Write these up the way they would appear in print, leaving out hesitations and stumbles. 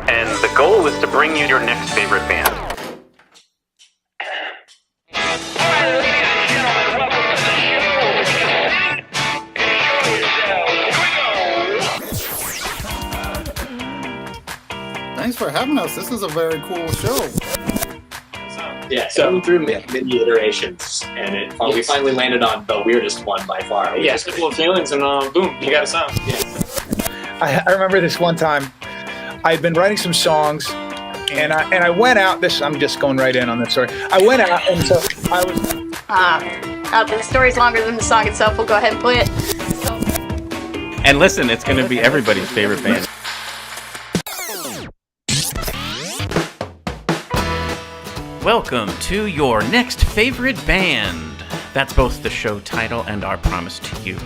And the goal is to bring you your next favorite band. Thanks for having us. This is a very cool show. Yeah, so through many iterations, and we finally landed on the weirdest one by far. Yeah, simple of feelings, and boom, you got a sound. Yeah. I remember this one time. I'd been writing some songs, and I went out. I'm just going right in on this story. I went out, and so I was. The story's longer than the song itself. We'll go ahead and play it. And listen, it's going to be everybody's favorite band. Welcome to your next favorite band. That's both the show title and our promise to you.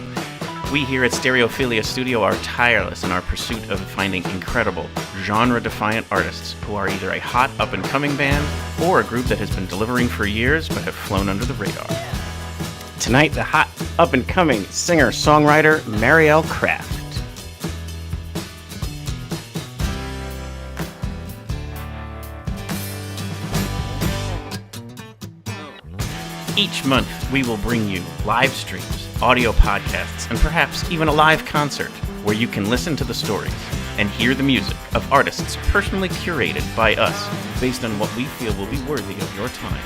We here at Stereophilia Studio are tireless in our pursuit of finding incredible, genre-defiant artists who are either a hot, up-and-coming band or a group that has been delivering for years but have flown under the radar. Tonight, the hot, up-and-coming singer-songwriter Marielle Kraft. Each month, we will bring you live streams, audio podcasts, and perhaps even a live concert where you can listen to the stories and hear the music of artists personally curated by us based on what we feel will be worthy of your time.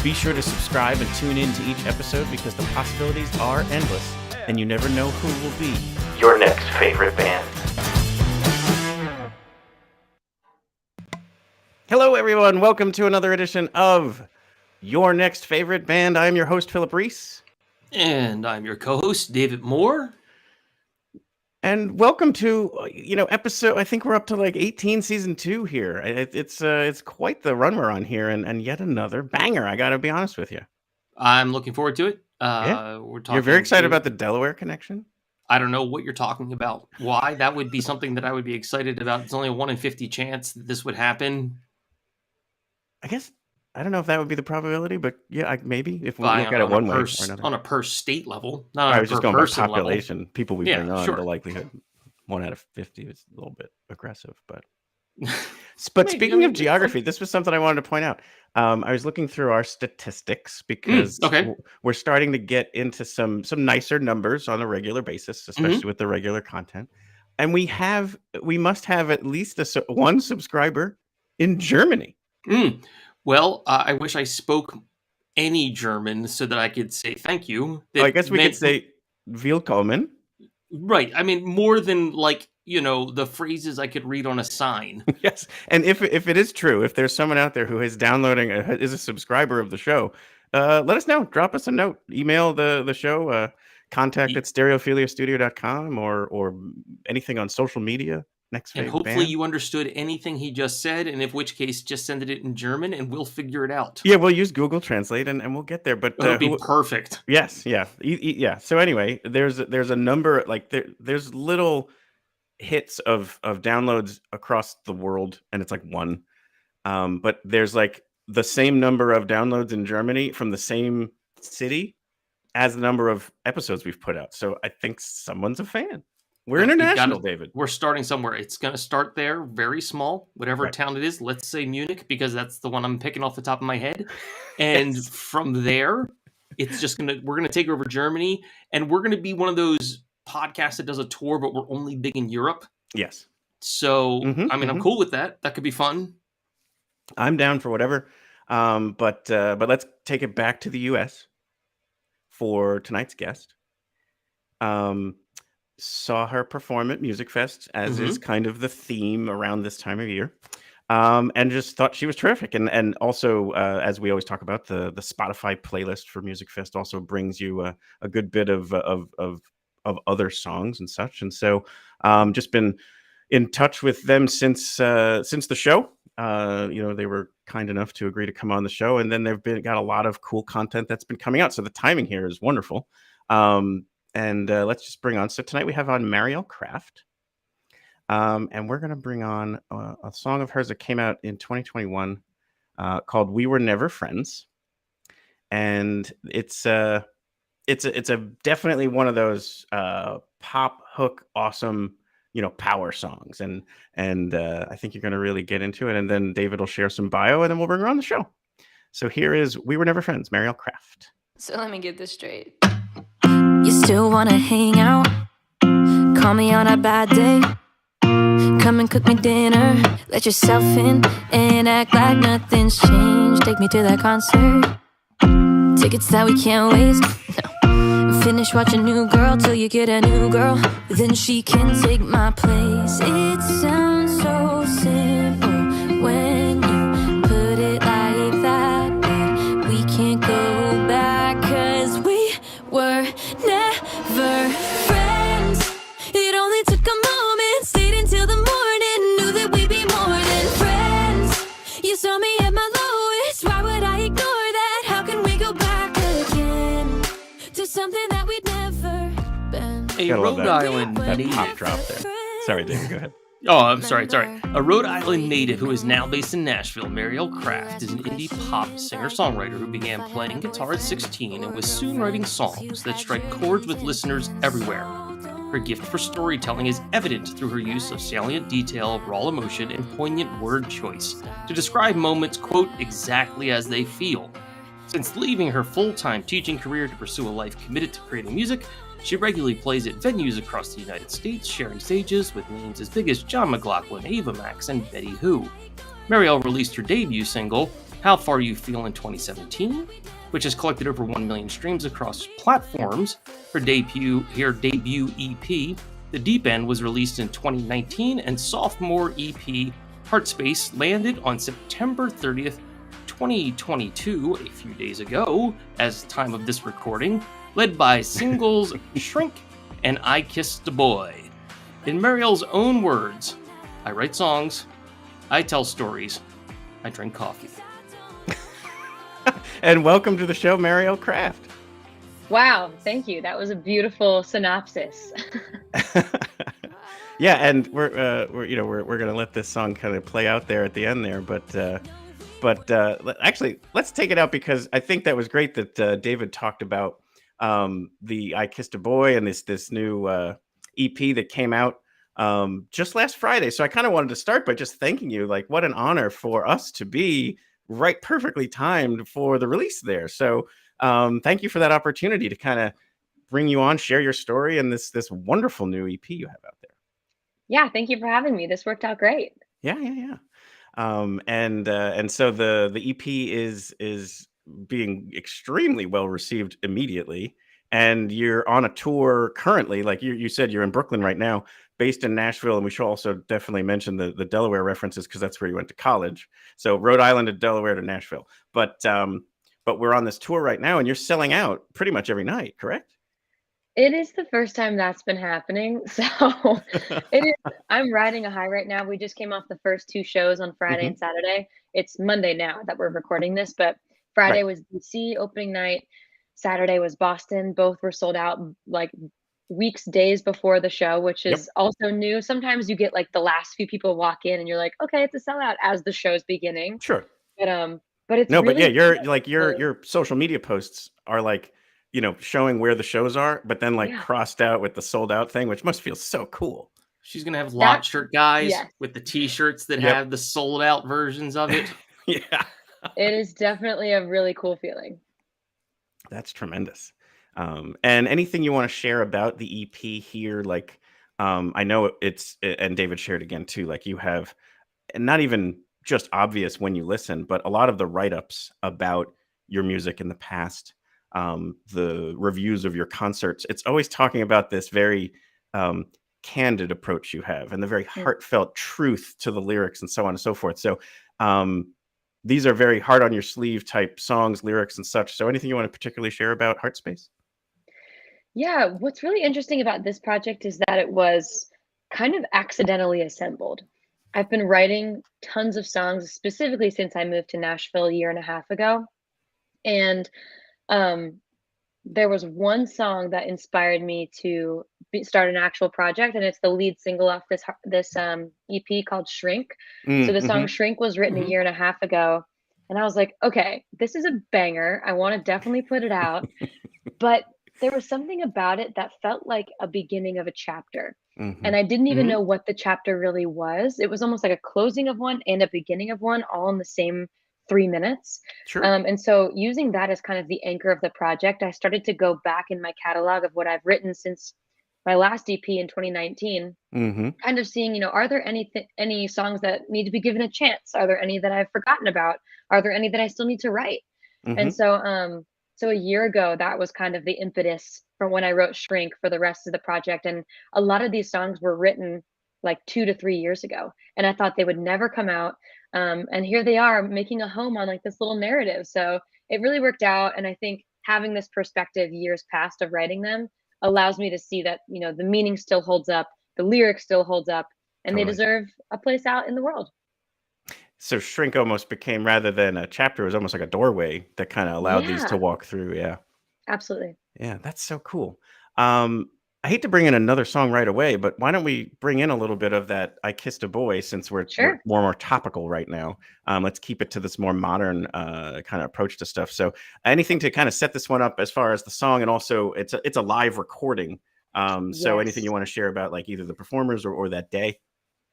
Be sure to subscribe and tune in to each episode because the possibilities are endless and you never know who will be your next favorite band. Hello, everyone. Welcome to another edition of Your Next Favorite Band. I'm your host, Philip Reese. And I'm your co-host, David Moore. And welcome to, episode, I think we're up to like 18, season 2 here. It's quite the run we're on here, and yet another banger, I gotta be honest with you. I'm looking forward to it. You're very excited about the Delaware connection? I don't know what you're talking about. Why? That would be something that I would be excited about. It's only a 1 in 50 chance that this would happen. I guess, I don't know if that would be the probability, but yeah, maybe if we look at it one way or another. On a per state level, not on I a was per just going by person population. level. People we bring on, the likelihood 1 out of 50 is a little bit aggressive, but speaking of geography, this was something I wanted to point out. I was looking through our statistics because we're starting to get into some nicer numbers on a regular basis, especially with the regular content. And we must have at least one subscriber in Germany. Well, I wish I spoke any German so that I could say thank you. I guess we could say willkommen. Right. I mean, more than the phrases I could read on a sign. Yes. And if it is true, if there's someone out there who is downloading, is a subscriber of the show, let us know. Drop us a note. Email the show, contact at stereophiliastudio.com or anything on social media. And hopefully you understood anything he just said, and in which case, just send it in German, and we'll figure it out. Yeah, we'll use Google Translate, and we'll get there. But it'll be perfect. Yes, yeah, yeah. So anyway, there's a number, like there's little hits of downloads across the world, and it's like 1. But there's like the same number of downloads in Germany from the same city as the number of episodes we've put out. So I think someone's a fan. We're international, David. We're starting somewhere. It's going to start there, very small, whatever town it is. Let's say Munich, because that's the one I'm picking off the top of my head. And from there, we're going to take over Germany, and we're going to be one of those podcasts that does a tour, but we're only big in Europe. Yes. So, I'm cool with that. That could be fun. I'm down for whatever. But let's take it back to the U.S. for tonight's guest. Saw her perform at Music Fest, as is kind of the theme around this time of year, and just thought she was terrific. And also, as we always talk about, the Spotify playlist for Music Fest also brings you a good bit of other songs and such. And so, just been in touch with them since the show. They were kind enough to agree to come on the show, and then they've got a lot of cool content that's been coming out. So the timing here is wonderful. And let's just bring on. So tonight we have on Marielle Kraft. And we're going to bring on a song of hers that came out in 2021 called We Were Never Friends. And it's it's a definitely one of those pop hook awesome, power songs, and I think you're going to really get into it. And then David will share some bio, and then we'll bring her on the show. So here is We Were Never Friends, Marielle Kraft. So let me get this straight. You still wanna hang out? Call me on a bad day. Come and cook me dinner. Let yourself in and act like nothing's changed. Take me to that concert. Tickets that we can't waste. No. Finish watching New Girl till you get a new girl. Then she can take my place. It sounds so simple when you put it like that. But we can't go back, 'cause we were never friends. It only took a moment, stayed until the morning, knew that we'd be more than friends. You saw me at my lowest, why would I ignore that? How can we go back again to something that we'd never been? A Gotta love Rhode that. Island That native. pop drop there. Sorry, David, go ahead. Oh, I'm sorry. A Rhode Island native who is now based in Nashville, Marielle Kraft is an indie pop singer-songwriter who began playing guitar at 16 and was soon writing songs that strike chords with listeners everywhere. Her gift for storytelling is evident through her use of salient detail, raw emotion, and poignant word choice to describe moments, quote, exactly as they feel. Since leaving her full-time teaching career to pursue a life committed to creating music, she regularly plays at venues across the United States, sharing stages with names as big as John McLaughlin, Ava Max, and Betty Who. Marielle released her debut single, How Far You Feel, in 2017, which has collected over 1 million streams across platforms. Her debut EP, The Deep End, was released in 2019, and sophomore EP, Heartspace, landed on September 30th, 2022, a few days ago, as time of this recording, led by singles Shrink and I Kissed a Boy. In Marielle's own words, I write songs, I tell stories, I drink coffee. And welcome to the show, Marielle Kraft. Wow, thank you. That was a beautiful synopsis. Yeah, and we're gonna let this song kind of play out there at the end there, but actually, let's take it out, because I think that was great that David talked about the I Kissed a Boy and this new EP that came out just last Friday. So I kind of wanted to start by just thanking you. Like, what an honor for us to be right perfectly timed for the release there. So thank you for that opportunity to kind of bring you on, share your story, and this wonderful new EP you have out there. Yeah, thank you for having me. This worked out great. Yeah. And so the EP is being extremely well received immediately, and you're on a tour currently. Like you said, you're in Brooklyn right now, based in Nashville, and we should also definitely mention the Delaware references, because that's where you went to college. So Rhode Island to Delaware to Nashville, but we're on this tour right now, and you're selling out pretty much every night, correct? It is the first time that's been happening. So it is. I'm riding a high right now. We just came off the first 2 shows on Friday and Saturday. It's Monday now that we're recording this, but Friday was DC opening night. Saturday was Boston. Both were sold out like days before the show, which is also new. Sometimes you get like the last few people walk in and you're like, okay, it's a sellout as the show's beginning. Sure. But it's no, really but yeah, you're like your social media posts are like, showing where the shows are, but then like crossed out with the sold out thing, which must feel so cool. She's going to have lot shirt guys yes. with the t-shirts that have the sold out versions of it. Yeah. It is definitely a really cool feeling. That's tremendous. And anything you want to share about the EP here? Like, I know and David shared again too, like you have, and not even just obvious when you listen, but a lot of the write-ups about your music in the past, the reviews of your concerts, it's always talking about this very candid approach you have, and the very heartfelt truth to the lyrics, and so on and so forth. So these are very hard on your sleeve type songs, lyrics, and such. So anything you want to particularly share about Heartspace? Yeah, what's really interesting about this project is that it was kind of accidentally assembled. I've been writing tons of songs, specifically since I moved to Nashville a year and a half ago. And there was one song that inspired me to start an actual project, and it's the lead single off this EP called Shrink. So the song Shrink was written a year and a half ago, and I was like, okay, this is a banger. I want to definitely put it out. But there was something about it that felt like a beginning of a chapter. Hmm. And I didn't even Mhm. know what the chapter really was. It was almost like a closing of one and a beginning of one all in the same 3 minutes. Sure. And so using that as kind of the anchor of the project, I started to go back in my catalog of what I've written since my last EP in 2019, Hmm. kind of seeing, are there any songs that need to be given a chance? Are there any that I've forgotten about? Are there any that I still need to write? Hmm. And so a year ago, that was kind of the impetus for when I wrote Shrink for the rest of the project. And a lot of these songs were written like 2 to 3 years ago, and I thought they would never come out. And here they are making a home on like this little narrative. So it really worked out. And I think having this perspective years past of writing them allows me to see that, the meaning still holds up, the lyrics still holds up, and they Totally. deserve a place out in the world. So Shrink almost became, rather than a chapter, it was almost like a doorway that kind of allowed these to Yeah, walk through. Yeah. absolutely. Yeah, that's so cool. Um, I hate to bring in another song right away, but why don't we bring in a little bit of that "I Kissed a Boy" since we're Sure. more topical right now. Let's keep it to this more modern kind of approach to stuff. So, anything to kind of set this one up as far as the song, and also it's a live recording. So, anything you Yes. want to share about like either the performers or that day?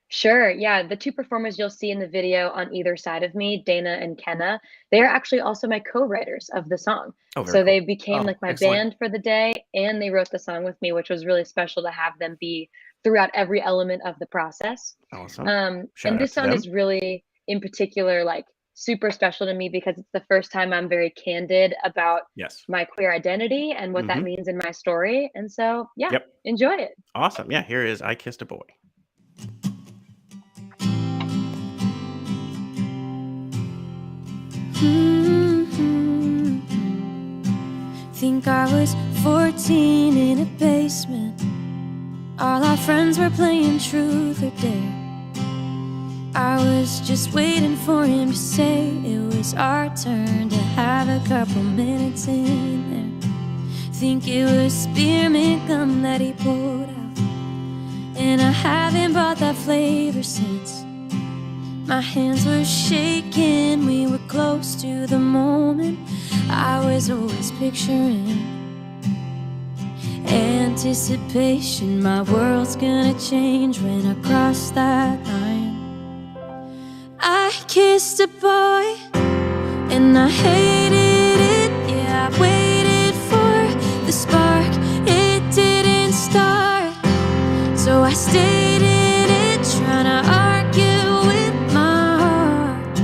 Sure. Yeah. The two performers you'll see in the video on either side of me, Dana and Kenna, they are actually also my co-writers of the song. Oh, very So cool. they became Oh, like my excellent. band for the day, and they wrote the song with me, which was really special to have them be throughout every element of the process. Awesome. Shout And out this to song them. is really, in particular, like super special to me because it's the first time I'm very candid about Yes. my queer identity and what that Hmm. means in my story. And so, yeah, Yep. enjoy it. Awesome. Yeah. Here is "I Kissed a Boy." Mhm. Think I was 14 in a basement. All our friends were playing truth or dare. I was just waiting for him to say it was our turn to have a couple minutes in there. Think it was spearmint gum that he pulled out, and I haven't bought that flavor since. My hands were shaking, we were close to the moment I was always picturing. Anticipation, my world's gonna change when I cross that line. I kissed a boy, and I hated it. Yeah, I waited for the spark, it didn't start. So I stayed in it, trying to argue with my heart.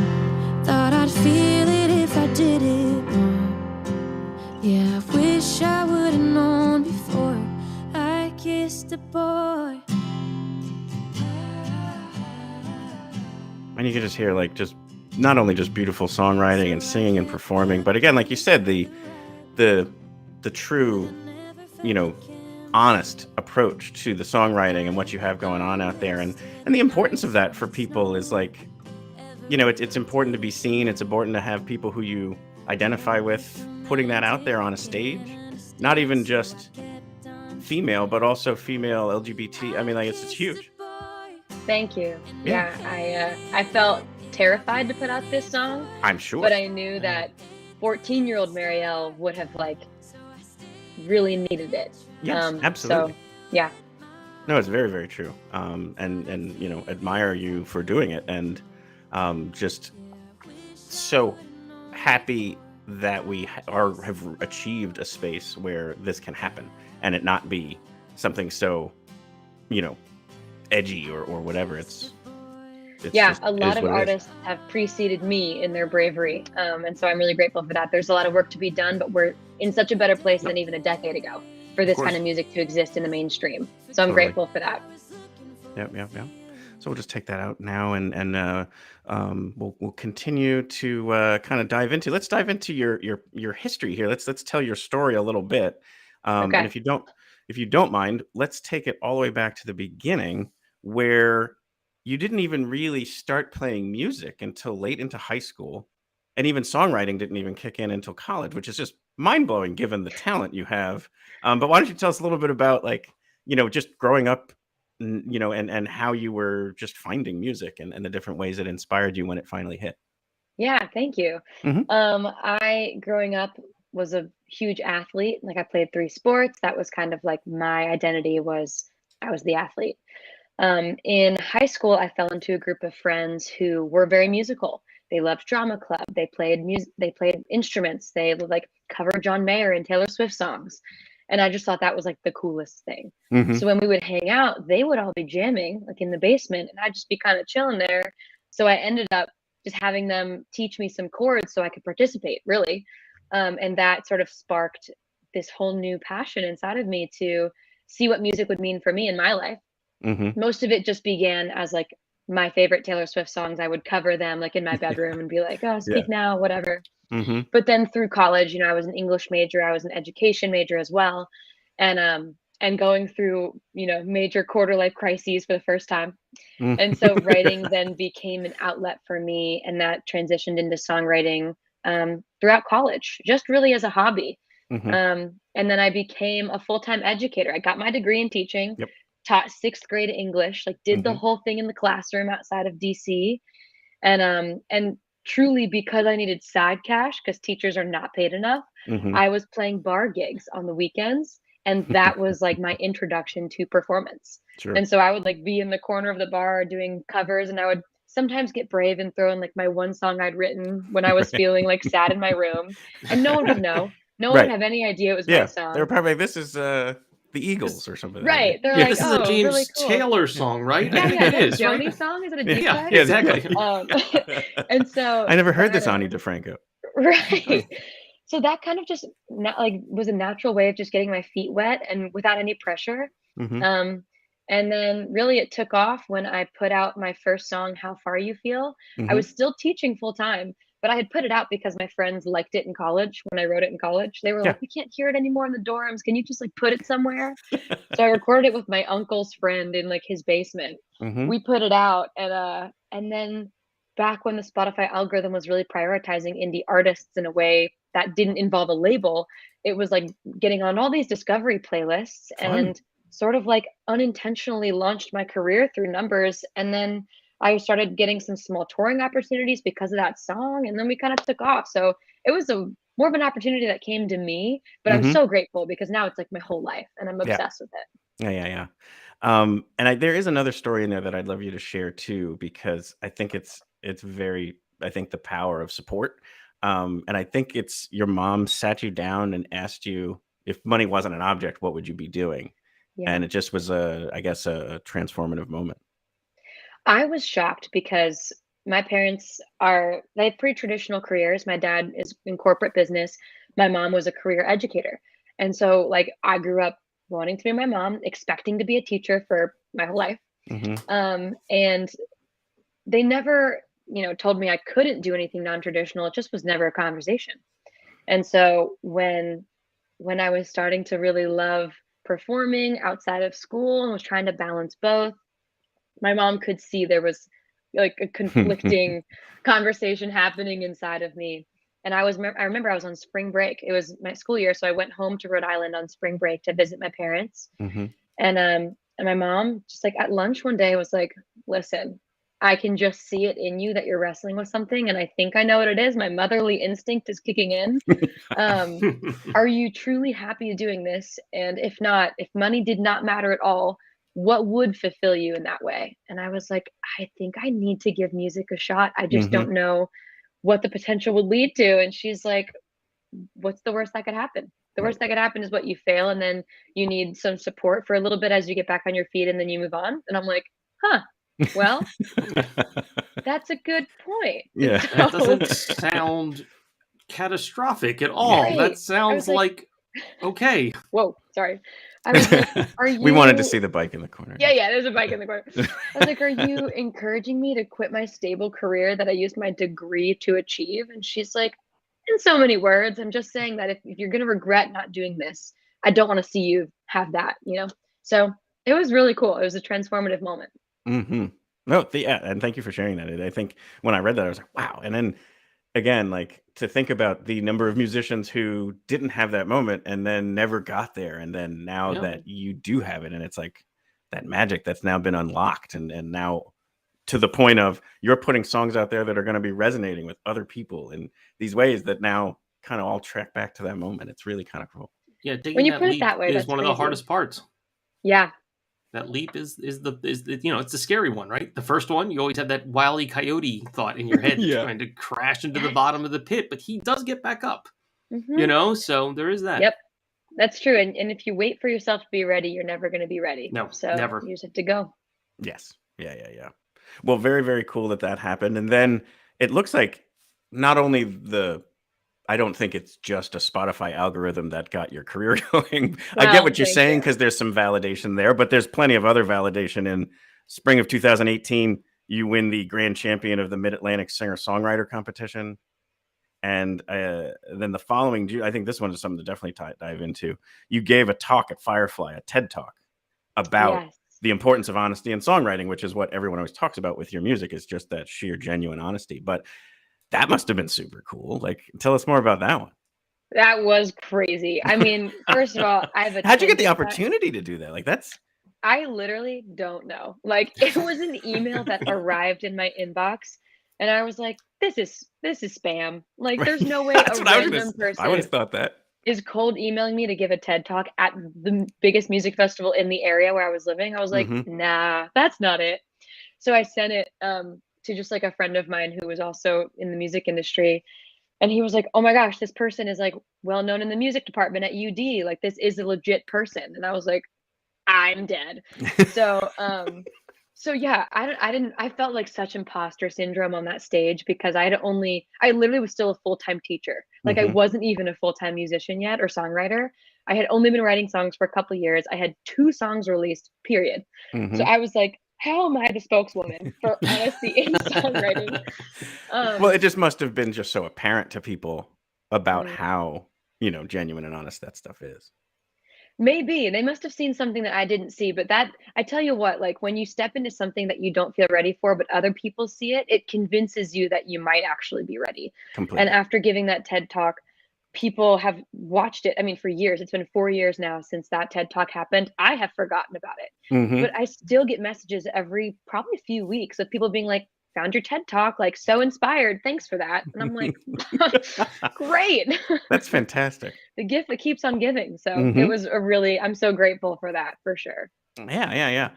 Thought I'd feel it if I did it more. Yeah, I wish I would've known before I kissed a boy. And you can just hear like just not only just beautiful songwriting and singing and performing, but again, like you said, the true, honest approach to the songwriting and what you have going on out there, and the importance of that for people is like, it's important to be seen. It's important to have people who you identify with putting that out there on a stage, not even just female, but also female LGBT. I mean, like it's huge. Thank you. Yeah. Yeah, I felt terrified to put out this song, I'm sure. but I knew that 14-year-old Marielle would have like really needed it. Yes, absolutely. So yeah, No, it's very, very true. And admire you for doing it, and just so happy that we have achieved a space where this can happen, and it not be something so, edgy or whatever. It's yeah, just, a it lot is of what it is. artists have preceded me in their bravery. And so I'm really grateful for that. There's a lot of work to be done, but we're in such a better place than even a decade ago for this course. kind of music to exist in the mainstream. So I'm Totally. grateful for that. Yep. So we'll just take that out now, and we'll continue to kind of dive into. Let's dive into your history here. Let's tell your story a little bit. And Okay. if you don't mind, let's take it all the way back to the beginning, where you didn't even really start playing music until late into high school, and even songwriting didn't even kick in until college, which is just mind blowing given the talent you have. But why don't you tell us a little bit about like just growing up, and how you were just finding music, and the different ways it inspired you when it finally hit. Yeah, thank you. Mhm. I growing up was a huge athlete. Like I played 3 sports. That was kind of like my identity was I was the athlete. In high school, I fell into a group of friends who were very musical. They loved drama club. They played music. They played instruments. They would like cover John Mayer and Taylor Swift songs. And I just thought that was like the coolest thing. Mhm. So when we would hang out, they would all be jamming like in the basement, and I'd just be kind of chilling there. So I ended up just having them teach me some chords so I could participate, really. And that sort of sparked this whole new passion inside of me to see what music would mean for me in my life. Mhm. Most of it just began as like my favorite Taylor Swift songs. I would cover them like in my bedroom and be like, oh, Yeah. speak now, whatever. Mhm. But then through college, I was an English major, I was an education major as well. And going through, major quarter life crises for the first time. Mm. And so writing then became an outlet for me, and that transitioned into songwriting throughout college, just really as a hobby. Mhm. And then I became a full-time educator. I got my degree in teaching, Yep. taught 6th grade English, like did the Mhm. whole thing in the classroom outside of DC. And truly because I needed side cash because teachers are not paid enough, Mhm. I was playing bar gigs on the weekends. And that was like my introduction to performance. Sure. And so I would like be in the corner of the bar doing covers, and I would sometimes get brave and throw in like my one song I'd written when I was Right. feeling like sad in my room. And no one would know. No one would Right. have any idea it was my Yeah. They were song. probably like, this is the Eagles or something. Right. They're Yeah, like, this is a oh, really James cool. Taylor song, right? I Yeah, think yeah, it is is, that a right? Joni song? Is it a deep Yeah, cut? yeah, exactly. And so I never heard this that, Ani DeFranco. right. So that kind of just was a natural way of just getting my feet wet and without any pressure. Mhm. And then really it took off when I put out my first song, How Far You Feel. I Mhm. was still teaching full time, but I had put it out because my friends liked it in college when I wrote it in college. They were Yeah. like, we can't hear it anymore in the dorms. Can you just like put it somewhere? So I recorded it with my uncle's friend in like his basement. Mhm. We put it out, and then back when the Spotify algorithm was really prioritizing indie artists in a way that didn't involve a label, it was like getting on all these discovery playlists Fun. and sort of like unintentionally launched my career through numbers. And then I started getting some small touring opportunities because of that song, and then we kind of took off. So it was a more of an opportunity that came to me, but I'm Mhm. so grateful because now it's like my whole life and I'm Yeah. obsessed with it. Yeah, yeah, yeah. And there is another story in there that I'd love you to share too, because I think it's very, I think the power of support. And I think it's your mom sat you down and asked you if money wasn't an object, what would you be doing? Yeah. And it just was I guess a transformative moment. I was shocked because my parents they have pretty traditional careers. My dad is in corporate business. My mom was a career educator. And so like I grew up wanting to be my mom, expecting to be a teacher for my whole life. Hmm. And they never, told me I couldn't do anything non-traditional. It just was never a conversation. And so when I was starting to really love performing outside of school and was trying to balance both, my mom could see there was like a conflicting conversation happening inside of me. And I remember I was on spring break. It was my school year, so I went home to Rhode Island on spring break to visit my parents. Hmm. And my mom just like at lunch one day was like, "Listen, I can just see it in you that you're wrestling with something, and I think I know what it is. My motherly instinct is kicking in. Are you truly happy doing this? And if not, if money did not matter at all, what would fulfill you in that way?" And I was like, I think I need to give music a shot. I just Hmm. don't know what the potential would lead to. And she's like, what's the worst that could happen? The Right. worst that could happen is what you fail, and then you need some support for a little bit as you get back on your feet, and then you move on. And I'm like, huh, well, that's a good point. Yeah. That So, doesn't sound catastrophic at all. right. That I was sounds like, okay. whoa, sorry. I was like, are We wanted to you see the bike in the corner. Yeah, there's a bike in the corner. I was like, are you encouraging me to quit my stable career that I used my degree to achieve? And she's like, in so many words, I'm just saying that if you're going to regret not doing this, I don't want to see you have that. So it was really cool. It was a transformative moment. Hmm. No, yeah, and thank you for sharing that. I think when I read that, I was like, wow. And then again, like to think about the number of musicians who didn't have that moment and then never got there, and then now Yeah. that you do have it, and it's like that magic that's now been unlocked, and now to the point of you're putting songs out there that are going to be resonating with other people in these ways that now kind of all track back to that moment. It's really kind of cool. Yeah, taking When you that put it leap that way, is that's one of the crazy. hardest parts. Yeah. That leap is the it's the scary one, right? The first one, you always have that Wile E. Coyote thought in your head that Yeah. you're going to crash into the bottom of the pit, but he does get back up. Mhm. So there is that. Yep. That's true. And if you wait for yourself to be ready, you're never going to be ready. No, So never. you just have to go. Yes. Yeah. Well, very, very cool that happened. And then it looks like not only I don't think it's just a Spotify algorithm that got your career going. I get Well, what you're thank saying you. because there's some validation there, but there's plenty of other validation. In spring of 2018, you win the grand champion of the Mid-Atlantic Singer-Songwriter competition. And then the following June, I think this one is something to definitely dive into. You gave a talk at Firefly, a TED Talk, about Yes. the importance of honesty in songwriting, which is what everyone always talks about with your music, is just that sheer, genuine honesty. But that must have been super cool. Like, tell us more about that one. That was crazy. I mean, first of all, I have a How'd you get the 10-year opportunity to do that? Like, that's I literally don't know. Like, it was an email that arrived in my inbox, and I was like, "This is spam. Like, there's no way that's a what I random would have person thought that. is cold emailing me to give a TED talk at the biggest music festival in the area where I was living." I was like, Mhm. "Nah, that's not it." So I sent it to just like a friend of mine who was also in the music industry, and he was like, "Oh my gosh, this person is like well known in the music department at UD. Like, this is a legit person." And I was like, I'm dead. So, so yeah, I felt like such imposter syndrome on that stage because I literally was still a full-time teacher. Like, I Mhm. wasn't even a full-time musician yet or songwriter. I had only been writing songs for a couple of years. I had 2 songs released, period. So Mhm. I was like, how am I the spokeswoman for honesty in songwriting? Well, it just must have been just so apparent to people about Mm. how, genuine and honest that stuff is. Maybe. They must have seen something that I didn't see, but that I tell you what, like when you step into something that you don't feel ready for, but other people see it, it convinces you that you might actually be ready. And Completely. after giving that TED talk, people have watched it. I mean, for years. It's been 4 years now since that TED talk happened. I have forgotten about it. Mhm. But I still get messages every probably few weeks of people being like, found your TED talk, like so inspired. Thanks for that. And I'm like, great. That's fantastic. The gift that keeps on giving. So it Mhm. was I'm so grateful for that for sure. Yeah.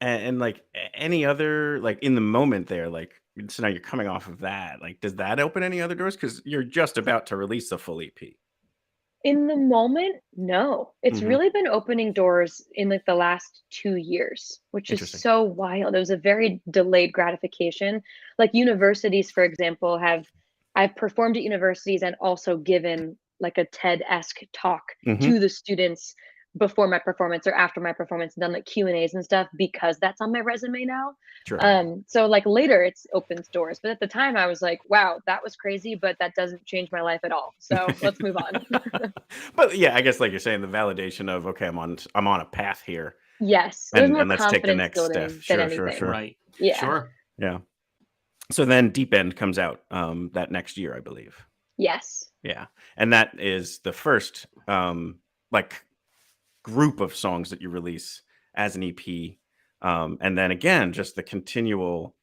And like any other, like in the moment there, like so now you're coming off of that. Like, does that open any other doors? Because you're just about to release a full EP. In the moment, no. It's Mhm. really been opening doors in like the last 2 years, which is Interesting. so wild. It was a very delayed gratification. Like universities, for example, I've performed at universities and also given like a TED-esque talk Mhm. to the students before my performance or after my performance, done like Q&As and stuff because that's on my resume now. Sure. So like later it's opens doors, but at the time I was like, wow, that was crazy, but that doesn't change my life at all. So let's move on. But yeah, I guess like you're saying, the validation of okay, I'm on a path here, Yes, it was and more let's take the confidence next step. building than Sure. anything. Right. Yeah. Sure. Yeah. So then Deep End comes out that next year, I believe. Yes. Yeah. And that is the first like group of songs that you release as an EP. And then again, just the continual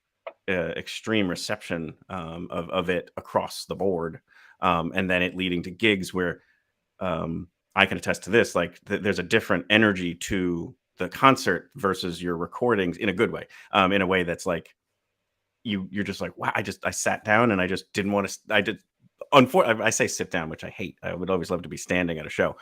extreme reception of it across the board. And then it leading to gigs where I can attest to this, like there's a different energy to the concert versus your recordings in a good way, in a way that's like, you're just like, wow, I sat down and I just didn't want to, unfortunately, I say sit down, which I hate. I would always love to be standing at a show,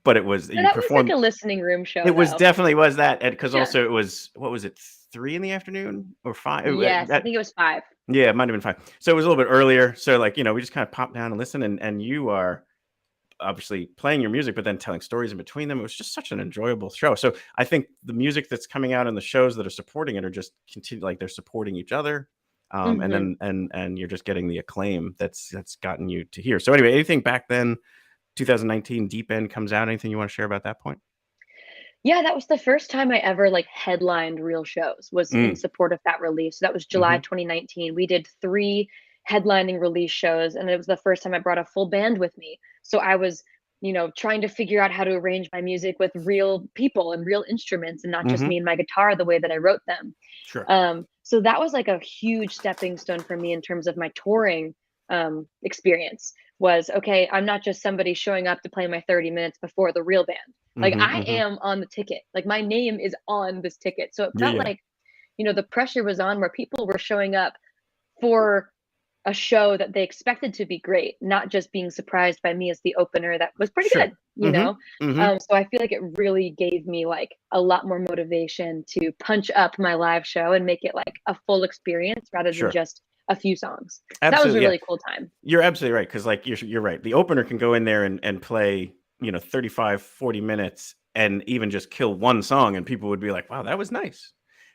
but it was, So you that was like performed. a listening room show, It was though. definitely was that. And because Yeah. also it was, what was it? 3 in the afternoon or 5? Yes, I think it was 5. Yeah, it might've been 5. So it was a little bit earlier. So like, we just kind of pop down and listen, and you are obviously playing your music, but then telling stories in between them. It was just such an enjoyable show. So I think the music that's coming out and the shows that are supporting it are just continue, like they're supporting each other. And then and you're just getting the acclaim that's gotten you to here. So anyway, anything back then, 2019 Deep End comes out, anything you want to share about that point? Yeah, that was the first time I ever like headlined real shows was in support of that release. So that was July 2019. We did 3 headlining release shows, and it was the first time I brought a full band with me. So I was, trying to figure out how to arrange my music with real people and real instruments and not just me and my guitar the way that I wrote them. Sure. So that was like a huge stepping stone for me in terms of my touring experience was, okay, I'm not just somebody showing up to play my 30 minutes before the real band. Like I am on the ticket. Like my name is on this ticket. So it felt like, the pressure was on where people were showing up for a show that they expected to be great, not just being surprised by me as the opener that was pretty good, so I feel like it really gave me like a lot more motivation to punch up my live show and make it like a full experience rather than just a few songs. That was a really cool time. You're absolutely right, because like you're right, the opener can go in there and play 35-40 minutes and even just kill one song and people would be like, wow, that was nice.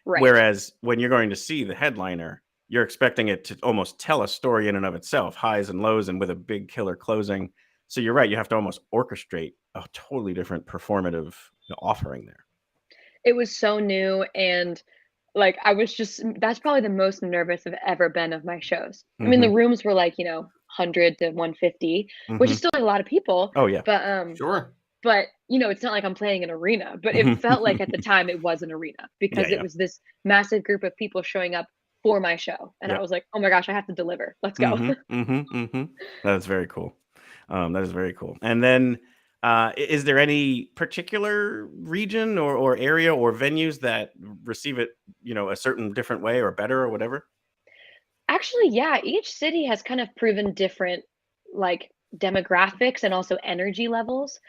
Right. Whereas when you're going to see the headliner, you're expecting it to almost tell a story in and of itself, highs and lows, and with a big killer closing. So you're right, you have to almost orchestrate a totally different performative offering there. It was so new, and like that's probably the most nervous I've ever been of my shows. I mean, the rooms were like 100 to 150, which is still like a lot of people. Oh yeah. But Sure. But it's not like I'm playing an arena, but it felt like at the time it was an arena because it was this massive group of people showing up for my show, and I was like, oh my gosh, I have to deliver. Let's go. That's very cool. That is very cool. And then is there any particular region or area or venues that receive it a certain different way or better or whatever? Actually, yeah, each city has kind of proven different like demographics and also energy levels.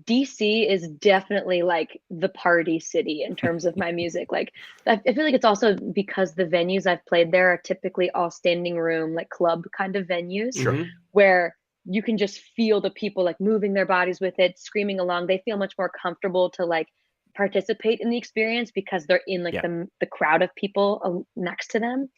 DC is definitely like the party city in terms of my music. Like I feel like it's also because the venues I've played there are typically all standing room, like club kind of venues, where you can just feel the people like moving their bodies with it, screaming along. They feel much more comfortable to like participate in the experience because they're in like the crowd of people next to them.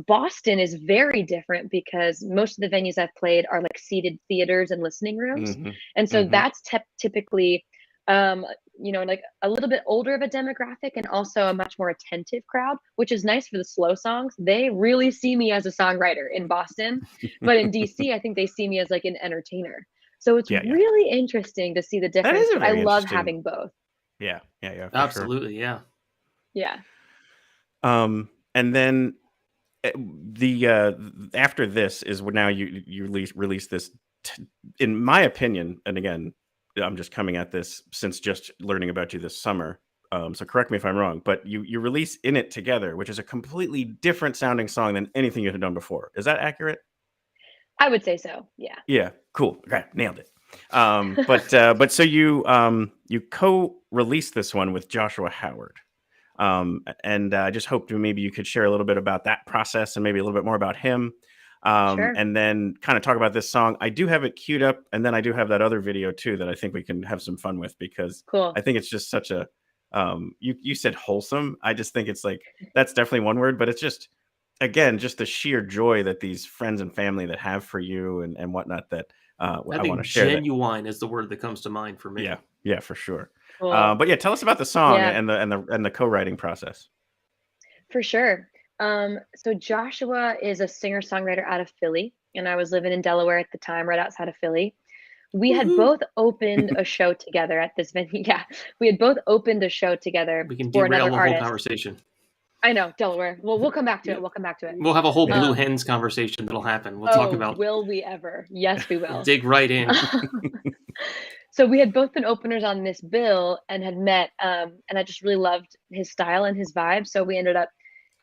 Boston is very different because most of the venues I've played are like seated theaters and listening rooms. And so that's typically, like a little bit older of a demographic and also a much more attentive crowd, which is nice for the slow songs. They really see me as a songwriter in Boston, but in DC, I think they see me as like an entertainer. So it's really interesting to see the difference. I love having both. Yeah. Absolutely. Sure. Yeah. And then the after this is when now you release this in my opinion, and again, I'm just coming at this since just learning about you this summer, so correct me if I'm wrong, but you release In It Together, which is a completely different sounding song than anything you had done before. Is that accurate? I would say so. Yeah, cool. Okay, nailed it. But so you co-released this one with Joshua Howard. And I just hoped maybe you could share a little bit about that process and maybe a little bit more about him. And then kind of talk about this song. I do have it queued up, and then I do have that other video too that I think we can have some fun with because I think it's just such a you said wholesome. I just think it's like that's definitely one word, but it's just again just the sheer joy that these friends and family that have for you and whatnot that I want to share. Genuine is the word that comes to mind for me. Yeah, for sure. Cool. But yeah, tell us about the song and the co-writing process. For sure. So Joshua is a singer-songwriter out of Philly, and I was living in Delaware at the time, right outside of Philly. We had both opened a show together at this venue. Yeah, we had both opened a show together. We can for derail another the artist. whole conversation. I know, Delaware. Well, we'll come back to it. We'll have a whole Blue Hens conversation that'll happen. We'll talk about. Will we ever? Yes, we will. Dig right in. So we had both been openers on this bill and had met, and I just really loved his style and his vibe. So we ended up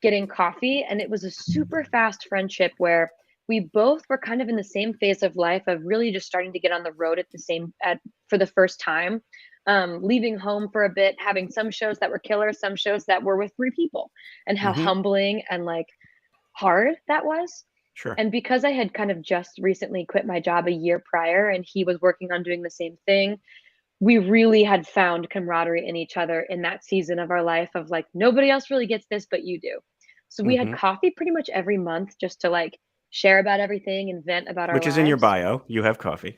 getting coffee, and it was a super fast friendship where we both were kind of in the same phase of life of really just starting to get on the road for the first time. Leaving home for a bit, having some shows that were killer, some shows that were with 3 people, and how humbling and like hard that was. Sure. And because I had kind of just recently quit my job a year prior and he was working on doing the same thing, we really had found camaraderie in each other in that season of our life of like, nobody else really gets this, but you do. So we had coffee pretty much every month just to like share about everything and vent about our lives. Which is in your bio. You have coffee.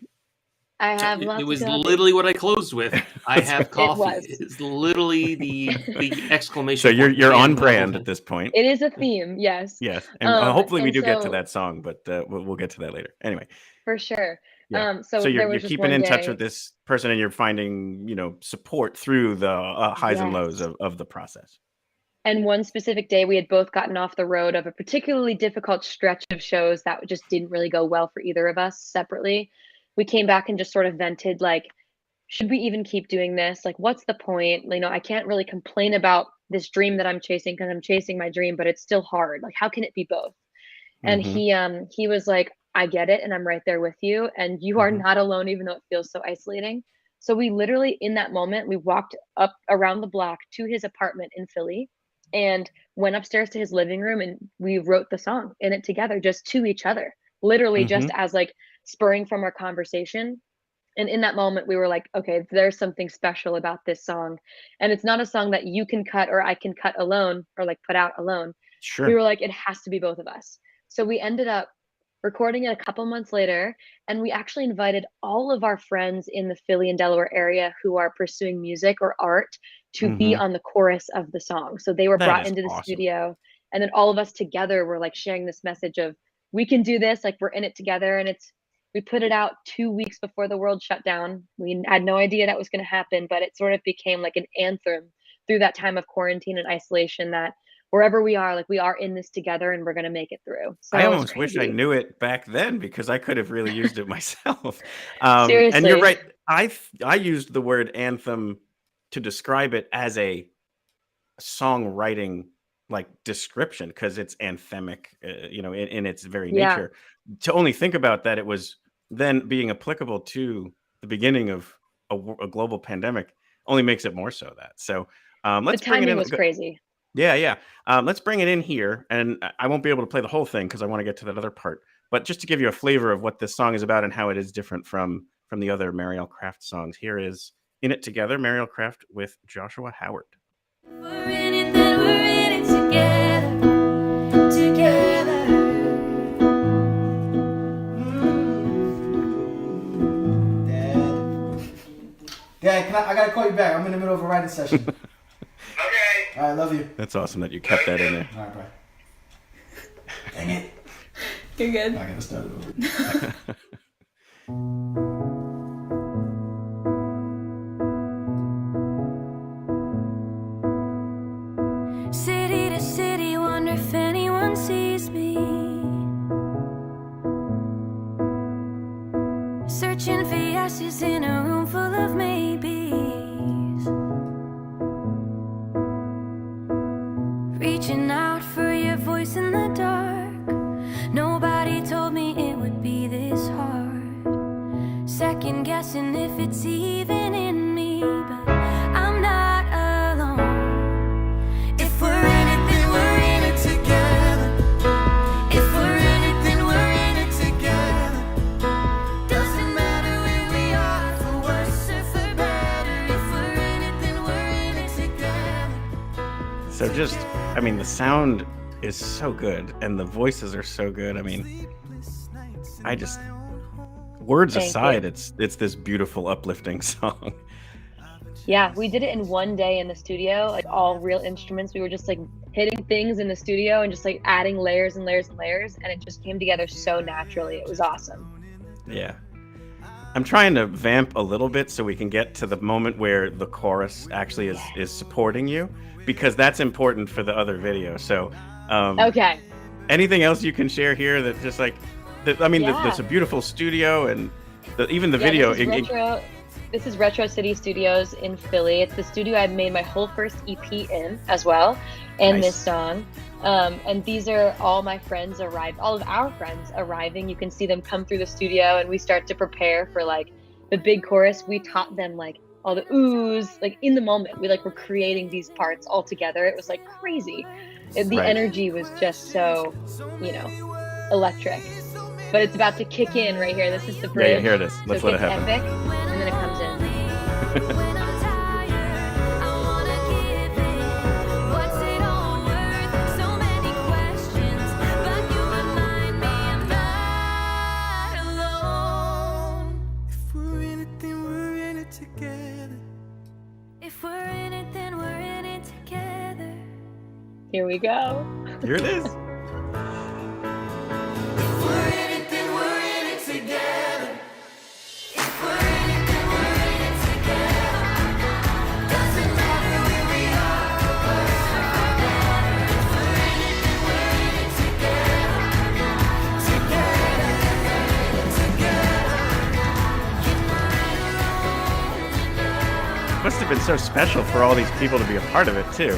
I have lots It was of coffee. literally what I closed with. I have coffee. It's literally the exclamation. So you're on brand at this point. It is a theme, yes. Yes, and hopefully we do get to that song, but we'll get to that later. Anyway, for sure. Yeah. So you're keeping in touch with this person, and you're finding support through the highs and lows of the process. And one specific day, we had both gotten off the road of a particularly difficult stretch of shows that just didn't really go well for either of us separately. We came back and just sort of vented, like, should we even keep doing this? Like, what's the point? You know, I can't really complain about this dream that I'm chasing because I'm chasing my dream, but it's still hard. Like, how can it be both? And he was like, I get it, and I'm right there with you, and you are not alone, even though it feels so isolating. So we literally, in that moment, we walked up around the block to his apartment in Philly and went upstairs to his living room, and we wrote the song in it together, just to each other, literally just as like spurring from our conversation. And in that moment, we were like, okay, there's something special about this song. And it's not a song that you can cut or I can cut alone or like put out alone. Sure. We were like, it has to be both of us. So we ended up recording it a couple months later, and we actually invited all of our friends in the Philly and Delaware area who are pursuing music or art to be on the chorus of the song. So they were brought into the studio, and then all of us together were like sharing this message of, we can do this, like we're in it together. And we put it out 2 weeks before the world shut down. We had no idea that was going to happen, but it sort of became like an anthem through that time of quarantine and isolation, that wherever we are, like we are in this together and we're going to make it through. So I almost wish I knew it back then, because I could have really used it myself. Seriously. And you're right. I used the word anthem to describe it as a songwriting like description, because it's anthemic, in its very nature. To only think about that, it was then being applicable to the beginning of a global pandemic only makes it more so that. So let's the bring it timing in. was crazy. Yeah. Let's bring it in here, and I won't be able to play the whole thing because I want to get to that other part. But just to give you a flavor of what this song is about and how it is different from the other Marielle Kraft songs, here is In It Together, Marielle Kraft with Joshua Howard. We're in it, then we're in it together. Dad, I gotta call you back. I'm in the middle of a writing session. Okay. All right, love you. That's awesome that you kept that in there. All right, bye. Dang it. You're good. I gotta start it over. City to city, wonder if anyone sees me. Searching for yeses in a room full of maybes. Reaching out for your voice in the dark. Nobody told me it would be this hard. Second guessing if it's even in me, but I'm not alone. If we're in it, then we're in it together. If we're in it, then we're in it together. Doesn't matter where we are, for worse or for better. If we're in it, then we're in it together. So the sound is so good, and the voices are so good. Words Thank aside, you. it's this beautiful, uplifting song. Yeah, we did it in one day in the studio, like all real instruments. We were just like hitting things in the studio and just like adding layers and layers and layers, and it just came together so naturally. It was awesome. Yeah. I'm trying to vamp a little bit so we can get to the moment where the chorus actually is supporting you, because that's important for the other video. So, Okay. anything else you can share here that just like, it's a beautiful studio, and even the video. This is Retro City Studios in Philly. It's the studio I made my whole first EP in as well, and Nice. this song. And these are all my friends all of our friends arriving. You can see them come through the studio, and we start to prepare for like the big chorus. We taught them like all the oohs, like in the moment. We like were creating these parts all together. It was like crazy. The Right. energy was just so, electric. But it's about to kick in right here. This is the bridge. Yeah, here it is. Let's so let it gets happen. epic, and then it comes in. When I'm tired, I wanna give in. What's it all worth? So many questions, but you remind me I'm not alone. If we're in it, then we're in it together. If we're in it, then we're in it together. Here we go. Here it is. If we're in it, then we're in it together. If we're in it, then we're in it together. Doesn't matter where we are, for worse or for better. must have been so special for all these people to be a part of it too.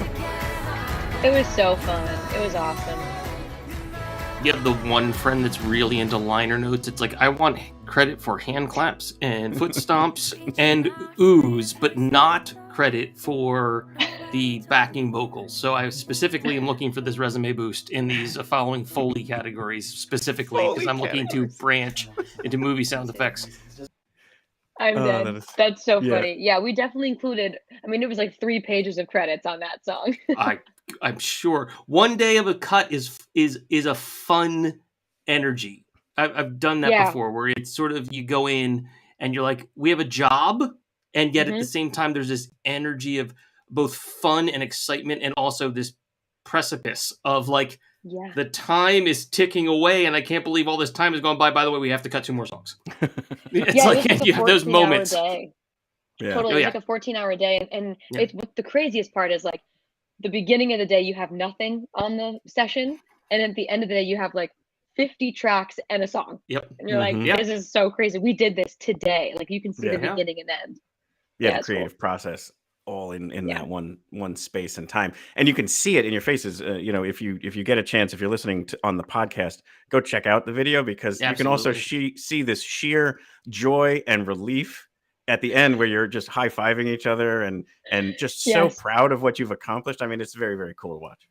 It was so fun. It was awesome. You have the one friend that's really into liner notes. It's like, I want credit for hand claps and foot stomps and oohs, but not credit for the backing vocals. So I specifically am looking for this resume boost in these following Foley categories specifically, because I'm looking to branch into movie sound effects. I'm dead. That's so funny. Yeah, we definitely included, I mean, it was like 3 pages of credits on that song. I'm sure one day of a cut is a fun energy. I've done that before, where it's sort of, you go in and you're like, we have a job, and yet at the same time there's this energy of both fun and excitement, and also this precipice of like, the time is ticking away and I can't believe all this time has gone by. By the way, we have to cut 2 more songs. It's like you have those moments. Day. Yeah. Totally. It's like a 14-hour day. And it's, what the craziest part is, like, the beginning of the day you have nothing on the session, and at the end of the day you have like 50 tracks and a song. Yep. And you're like, this is so crazy. We did this today. Like, you can see the beginning and end. Yeah, the creative process all in that one space and time, and you can see it in your faces. You know, if you get a chance, if you're listening on the podcast, go check out the video, because you can also see this sheer joy and relief at the end, where you're just high-fiving each other and just so proud of what you've accomplished. I mean, it's very, very cool to watch.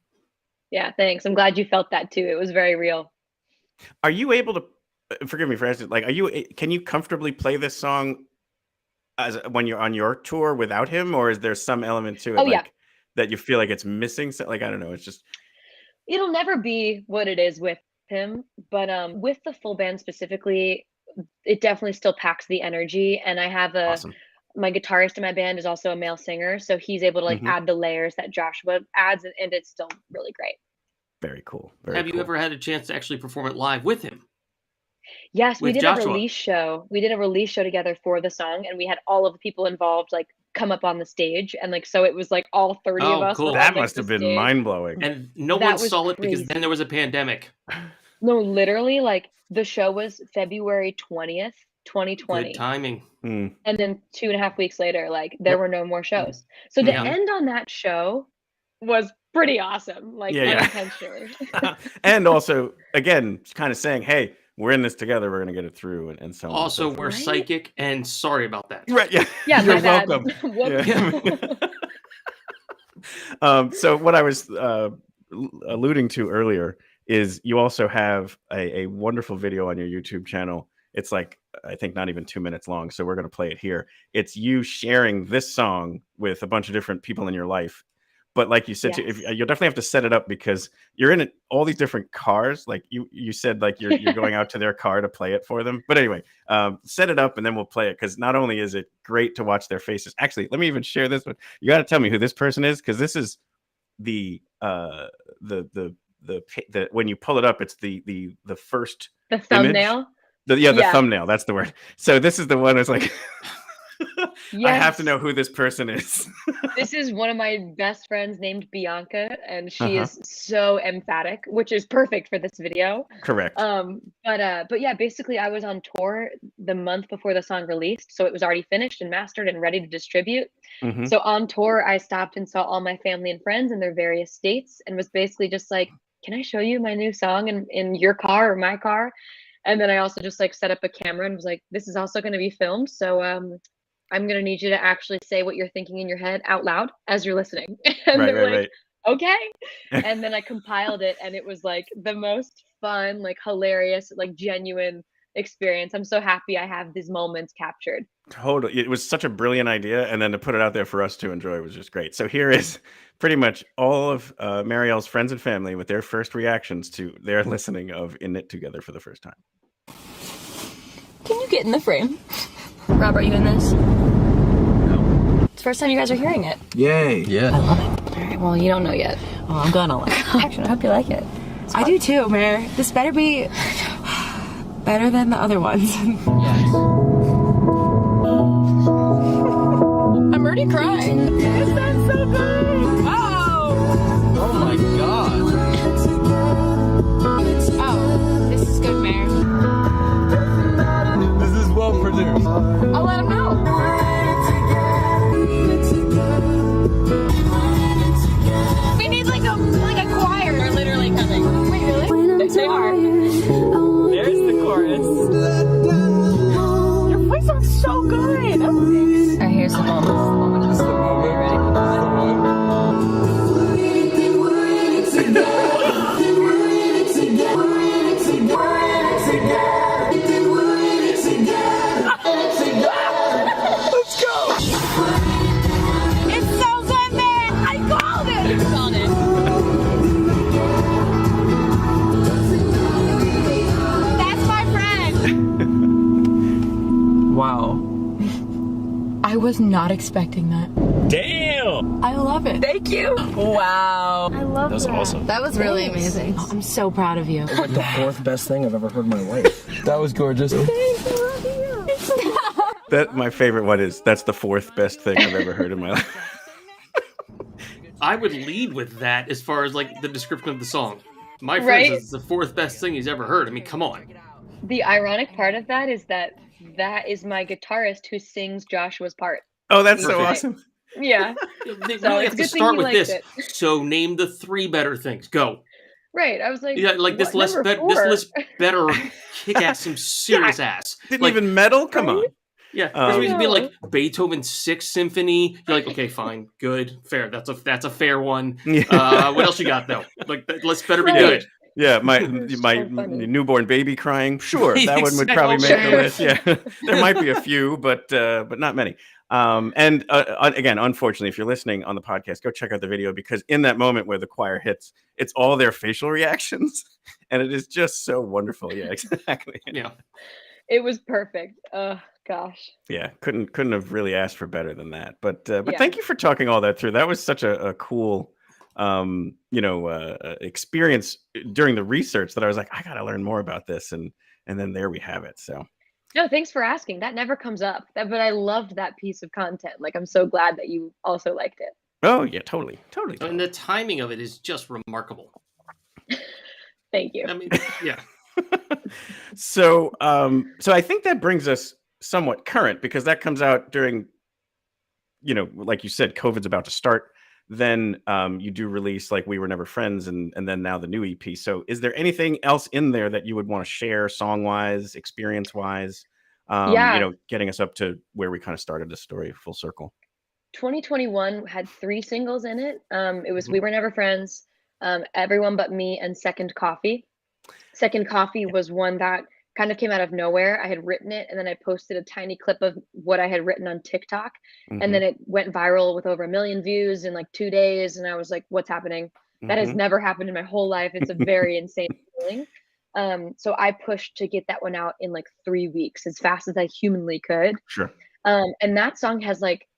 Yeah, thanks. I'm glad you felt that too. It was very real. Are you able to, forgive me for asking, like, can you comfortably play this song as when you're on your tour without him, or is there some element to it that you feel like it's missing? So, like, I don't know, it's just, it'll never be what it is with him, but with the full band specifically, it definitely still packs the energy. And I have my guitarist in my band is also a male singer, so he's able to like add the layers that Joshua adds, and it's still really great. Very cool. Have you ever had a chance to actually perform it live with him? Yes, we did a release show. We did a release show together for the song, and we had all of the people involved like come up on the stage, and like, so it was like all 30 of us. Cool. That must have been mind-blowing. And no one saw it because then there was a pandemic. No, literally, like, the show was February 20th, 2020. Good timing. And then 2.5 weeks later, like, there were no more shows. So to end on that show was pretty awesome. Like, unintentionally. And also, again, kind of saying, hey, we're in this together, we're going to get it through, and so on. Also, we're psychic, and sorry about that. Right, yeah. Yeah, you're welcome. So what I was alluding to earlier is you also have a wonderful video on your YouTube channel. It's like, I think not even 2 minutes long, so we're going to play it here. It's you sharing this song with a bunch of different people in your life. But like you said, you'll definitely have to set it up, because you're in all these different cars. Like you said, like you're going out to their car to play it for them. But anyway, set it up and then we'll play it, because not only is it great to watch their faces. Actually, let me even share this one. You got to tell me who this person is, because this is the when you pull it up, it's the first thumbnail. Image. The thumbnail. That's the word. So this is the one that's like, I have to know who this person is. This is one of my best friends named Bianca, and she is so emphatic, which is perfect for this video. Correct. But yeah, basically I was on tour the month before the song released, so it was already finished and mastered and ready to distribute. So on tour, I stopped and saw all my family and friends in their various states, and was basically just like, can I show you my new song in your car or my car? And then I also just like set up a camera and was like, this is also going to be filmed, so I'm going to need you to actually say what you're thinking in your head out loud as you're listening. And right. Okay. And then I compiled it, and it was like the most fun, like hilarious, like genuine experience. I'm so happy I have these moments captured. Totally. It was such a brilliant idea. And then to put it out there for us to enjoy was just great. So here is pretty much all of Marielle's friends and family with their first reactions to their listening of In It Together for the first time. Can you get in the frame? Rob, are you in this? No. It's the first time you guys are hearing it. Yay. Yeah. I love it. All right, well, you don't know yet. Oh, I'm gonna like it. Actually, I hope you like it. I do too, Mare. This better be better than the other ones. Yes. I'm already crying. This sounds so good. Wow. Oh my god. Oh, this is good, Mare. This is well produced. I'll let him know. was not expecting that. Damn! I love it. Thank you. Wow. I love That was awesome. That was really amazing. I'm so proud of you. Like the fourth best thing I've ever heard in my life. That was gorgeous. That my favorite one is that's the fourth best thing I've ever heard in my life. I would lead with that as far as like the description of the song. My friend Right? says it's the fourth best thing he's ever heard. I mean, come on. The ironic part of that is that is my guitarist who sings Joshua's part. Oh, that's so Perfect. awesome. Yeah. They So really it's have a to good thing start he with liked this. it. So name the 3 better things. Go. Right. I was like, Yeah, like this what, list. number This 4? list better kick ass some serious ass. Didn't Like, even meddle? Come on. yeah, I this would be know. like Beethoven's 6th Symphony. You're like, okay, fine, good, fair. That's a fair one. Yeah. What else you got though? Like, that list better be Right. good. Yeah, my It's my so funny. newborn baby crying. Sure, that one would Exactly. probably make the Sure. list. Yeah, there might be a few, but not many. And again, unfortunately, if you're listening on the podcast, go check out the video because in that moment where the choir hits, it's all their facial reactions, and it is just so wonderful. Yeah, exactly. Yeah. It was perfect. Oh gosh. Yeah, couldn't have really asked for better than that. But Yeah. thank you for talking all that through. That was such a cool experience during the research that I was like, I gotta learn more about this, and then there we have it. So No, thanks for asking. That never comes up. But I loved that piece of content. Like, I'm so glad that you also liked it. oh yeah, totally. And the timing of it is just remarkable. Thank you. I mean, yeah. So I think that brings us somewhat current because that comes out during, like you said, COVID's about to start. Then you do release like We Were Never Friends and then now the new EP. So is there anything else in there that you would want to share song-wise, experience-wise, Yeah. getting us up to where we kind of started the story full circle? 2021 had 3 singles in it. It was Mhm. We Were Never Friends, Everyone But Me, and Second Coffee. Second Coffee was one that kind of came out of nowhere. I had written it and then I posted a tiny clip of what I had written on TikTok. Mhm. And then it went viral with over 1 million views in like 2 days. And I was like, what's happening? That has Mhm. never happened in my whole life. It's a very insane feeling. So I pushed to get that one out in like 3 weeks, as fast as I humanly could. Sure. And that song has like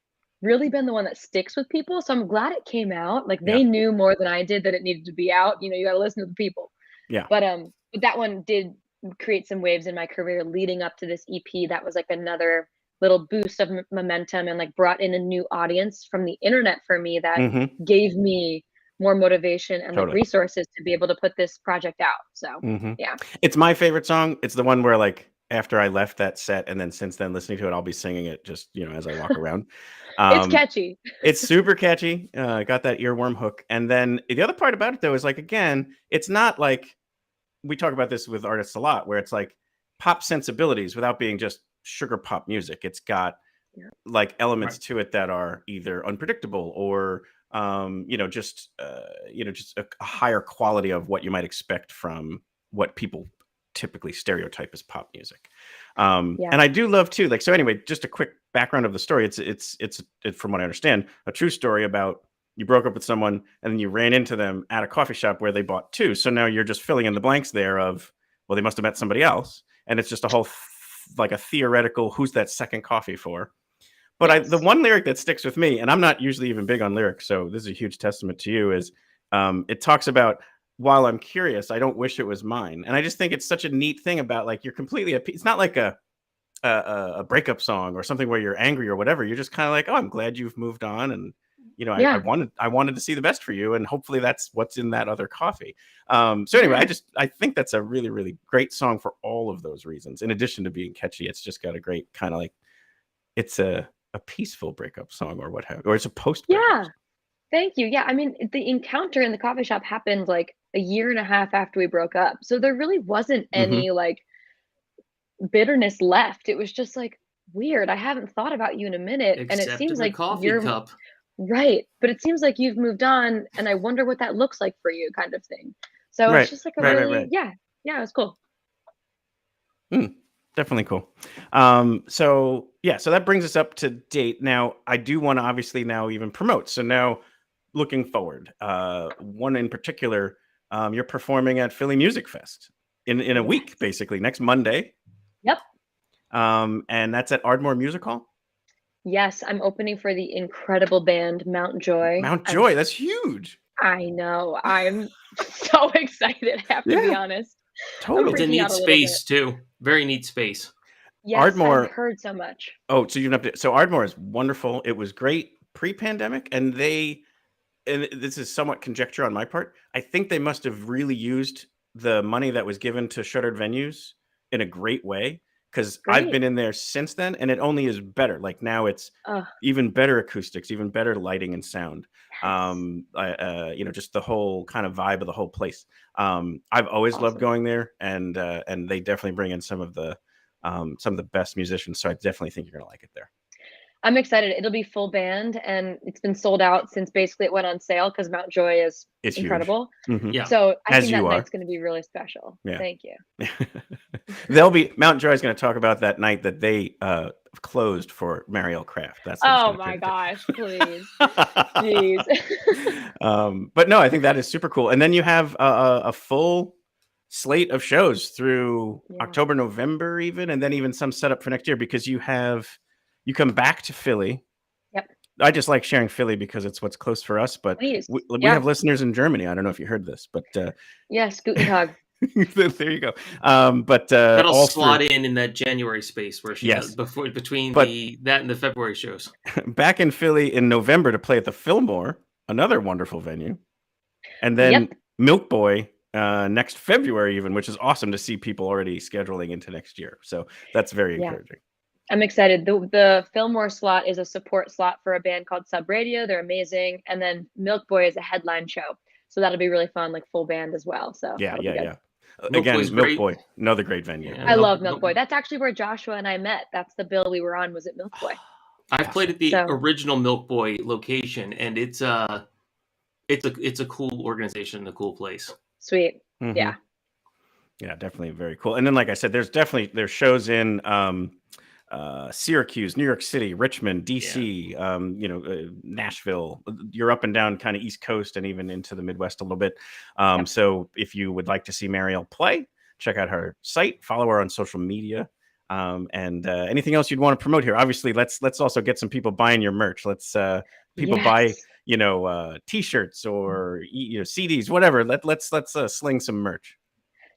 really been the one that sticks with people. So I'm glad it came out. Like Yeah. they knew more than I did that it needed to be out. You got to listen to the people. Yeah. But that one did create some waves in my career leading up to this EP. That was like another little boost of momentum and like brought in a new audience from the internet for me that Mhm. gave me more motivation and like Totally. resources to be able to put this project out. So Mhm. yeah. It's my favorite song. It's the one where like after I left that set and then since then listening to it, I'll be singing it just, as I walk around. It's catchy. It's super catchy. Got that earworm hook. And then the other part about it though is like, again, it's not like we talk about this with artists a lot where it's like pop sensibilities without being just sugar pop music. It's got like elements to it that are either unpredictable or just a higher quality of what you might expect from what people typically stereotype as pop music. And I do love too, like, so anyway, just a quick background of the story. It's from what I understand, a true story about you broke up with someone and then you ran into them at a coffee shop where they bought 2. So now you're just filling in the blanks there of, well, they must have met somebody else. And it's just a whole, like a theoretical, who's that second coffee for? But the one lyric that sticks with me, and I'm not usually even big on lyrics, so this is a huge testament to you, is it talks about, while I'm curious, I don't wish it was mine. And I just think it's such a neat thing about like, you're completely, it's not like a breakup song or something where you're angry or whatever. You're just kind of like, oh, I'm glad you've moved on. And, I wanted to see the best for you. And hopefully that's what's in that other coffee. So anyway, I think that's a really, really great song for all of those reasons. In addition to being catchy, it's just got a great kind of like, it's a peaceful breakup song or what have you, or it's a post. Yeah. Thank you. Yeah. I mean, the encounter in the coffee shop happened like a year and a half after we broke up. So there really wasn't any like bitterness left. It was just like, weird. I haven't thought about you in a minute. And it seems like coffee you're cup. right. But it seems like you've moved on. And I wonder what that looks like for you, kind of thing. So it's just like a really, yeah, it was cool. Definitely cool. So that brings us up to date. Now, I do want to obviously now even promote. So now looking forward, one in particular, you're performing at Philly Music Fest in a week, basically next Monday. Yep. And that's at Ardmore Music Hall. Yes, I'm opening for the incredible band Mount Joy. Mount Joy, that's huge. I know. I'm so excited, I have to be honest. Totally. It's a freaking neat out a little space too. Very neat space. Yes, Ardmore. I've heard so much. Oh, so you've been up to, so Ardmore is wonderful. It was great pre-pandemic, and this is somewhat conjecture on my part. I think they must have really used the money that was given to shuttered venues in a great way, because I've Great. been in there since then, and it only is better. Like now, it's even better acoustics, even better lighting and sound. Just the whole kind of vibe of the whole place. I've always loved going there, and they definitely bring in some of the best musicians. So I definitely think you're gonna like it there. I'm excited. It'll be full band, and it's been sold out since basically it went on sale because Mount Joy is incredible. Mm-hmm. Yeah. So I As think that you are. night's going to be really special. Yeah. Thank you. Mount Joy is going to talk about that night that they closed for Marielle Kraft. That's what it's Oh gonna my turn gosh, please. Jeez. But no, I think that is super cool. And then you have a full slate of shows through October, November, and then even some setup for next year, because you come back to Philly. Yep. I just like sharing Philly because it's what's close for us, but we have listeners in Germany. I don't know if you heard this, but yes, Guten Tag. there you go. But that'll all slot in that January space where she does between that and the February shows. Back in Philly in November to play at the Fillmore, another wonderful venue, and then Milk Boy next February even, which is awesome to see people already scheduling into next year. So that's very encouraging. I'm excited. The Fillmore slot is a support slot for a band called Sub Radio. They're amazing. And then Milk Boy is a headline show. So that'll be really fun, like full band as well. So yeah. Milk Boy, another great venue. I love Milk Boy. That's actually where Joshua and I met. That's the bill we were on, was at Milk Boy. I've played at the original Milk Boy location, and it's a cool organization, a cool place. Sweet. Mm-hmm. Yeah, definitely very cool. And then, like I said, there's shows in Syracuse, New York City, Richmond, DC, Nashville. You're up and down kind of East Coast and even into the Midwest a little bit. So if you would like to see Marielle play, check out her site, follow her on social media. And anything else you'd want to promote here? Obviously, let's also get some people buying your merch. Let's people buy t-shirts or CDs, whatever. Let's sling some merch.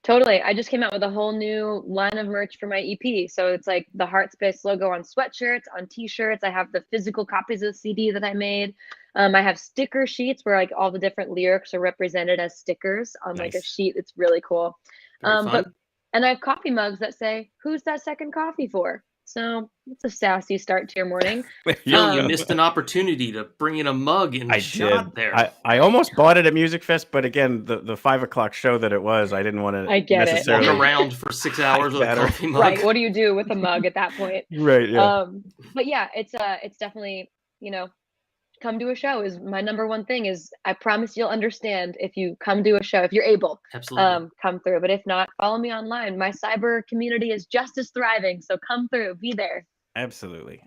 Totally. I just came out with a whole new line of merch for my EP. So it's like the Heartspace logo on sweatshirts, on t-shirts. I have the physical copies of the CD that I made. I have sticker sheets where like all the different lyrics are represented as stickers on like a sheet. It's really cool. And I have coffee mugs that say, "Who's that second coffee for?" So it's a sassy start to your morning. You missed an opportunity to bring in a mug and shot there. I almost bought it at Music Fest, but again, the 5 o'clock show that it was, I didn't want to necessarily walk around for 6 hours with a coffee mug. Right. What do you do with a mug at that point? Right. Yeah. But yeah, it's definitely, come to a show is my number one thing. Is I promise you'll understand if you come to a show, if you're able. Absolutely. Come through. But if not, follow me online. My cyber community is just as thriving. So come through, be there. Absolutely.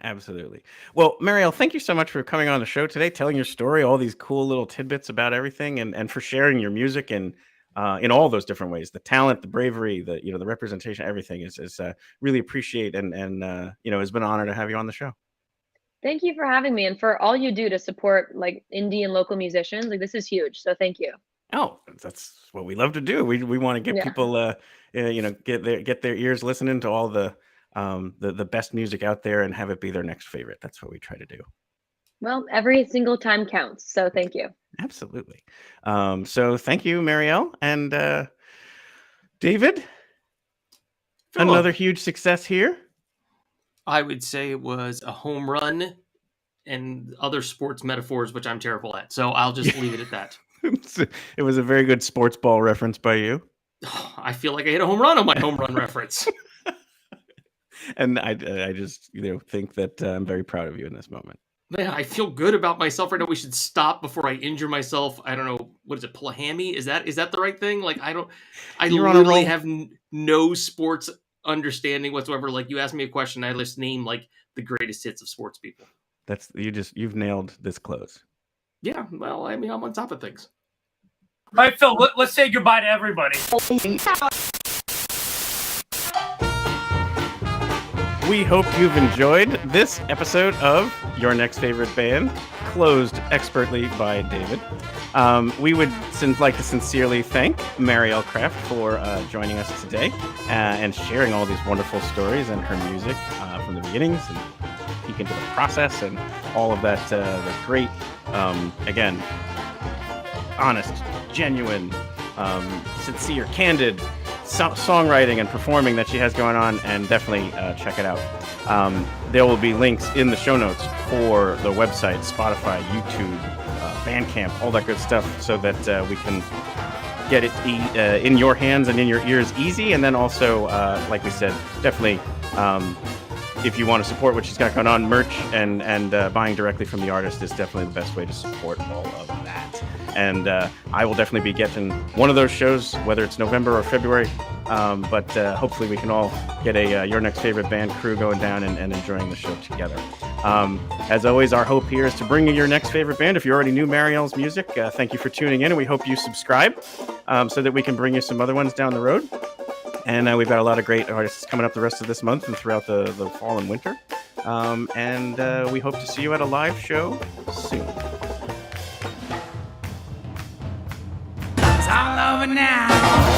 Well, Marielle, thank you so much for coming on the show today, telling your story, all these cool little tidbits about everything, and for sharing your music and in all those different ways, the talent, the bravery, the representation, everything is really appreciate and it's been an honor to have you on the show. Thank you for having me and for all you do to support like indie and local musicians. Like this is huge. So thank you. Oh, that's what we love to do. We want to get people, get their ears listening to all the best music out there and have it be their next favorite. That's what we try to do. Well, every single time counts. So thank you. Absolutely. So thank you, Marielle and David. Another huge success here. I would say it was a home run and other sports metaphors, which I'm terrible at. So I'll just leave it at that. It was a very good sports ball reference by you. I feel like I hit a home run on my home run reference. And I just think that I'm very proud of you in this moment. Man, I feel good about myself right now. We should stop before I injure myself. I don't know. What is it? Pull a hammy? Is that the right thing? Like, I literally have no sports understanding whatsoever. Like, you asked me a question, I just name like the greatest hits of sports people. You've nailed this close. Yeah, well, I mean, I'm on top of things. All right, Phil, let's say goodbye to everybody. we hope you've enjoyed this episode of Your Next Favorite Band, closed expertly by David. We would like to sincerely thank Marielle Kraft for joining us today and sharing all these wonderful stories and her music from the beginnings and peek into the process and all of that the great, again, honest, genuine, sincere, candid songwriting and performing that she has going on, and definitely check it out. There will be links in the show notes for the website, Spotify, YouTube, Bandcamp, all that good stuff, so that we can get it in your hands and in your ears easy. And then also, like we said, definitely if you want to support what she's got going on, merch and buying directly from the artist is definitely the best way to support all of that. And I will definitely be getting one of those shows, whether it's November or February. But hopefully we can all get a Your Next Favorite Band crew going down and enjoying the show together. As always, our hope here is to bring you your next favorite band. If you already knew Marielle's music, thank you for tuning in, and we hope you subscribe so that we can bring you some other ones down the road. And we've got a lot of great artists coming up the rest of this month and throughout the fall and winter. And we hope to see you at a live show soon. It's all over now.